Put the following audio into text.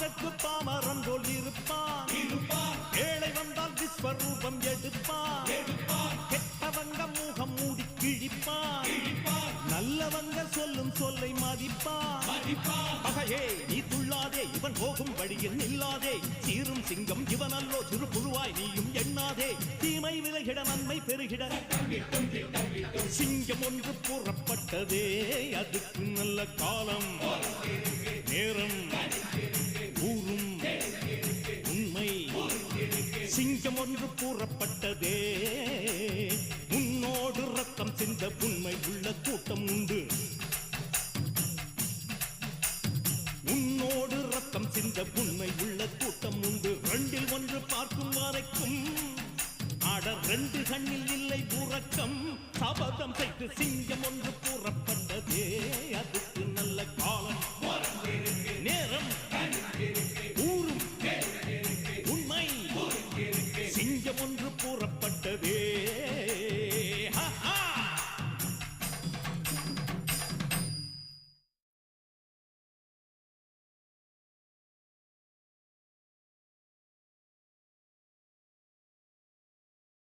அதற்கு பாமரன் போல் இருப்பான். ஏழை வந்தால் விஸ்வரூபம் எடுப்பான். கெட்டவங்க முகம் மூடி கிழிப்பான். நல்லவங்க சொல்லும் சொல்லை மதிப்பான். பகையே நீ துள்ளாதே, இவன் போகும் வழியில் நில்லாதே. சீரும் சிங்கம் இவன் அல்லோ, சிறு புழுவாய் நீயும் எண்ணாதே. தீமை விலகிட நன்மை பெருகிட சிங்கம் ஒன்று கூறப்பட்டதே. அதுக்கு நல்ல காலம் நேரம் ஊரும் உண்மை. சிங்கம் ஒன்று கூறப்பட்டதே. உன்னோடு ரத்தம் சிந்த உண்மை உள்ள கூட்டம் உண்டு. உன்னோடு ரத்தம் சிந்த உண்மை உள்ள கூட்டம் உண்டு. ரெண்டில் ஒன்று பார்க்கும் வரைக்கும் ஆட ரெண்டு கண்ணில் இல்லை உறக்கம். சபதம் செய்து சிங்கம் ஒன்று கூறப்பட்டதே. அதுக்கு நல்ல காலம்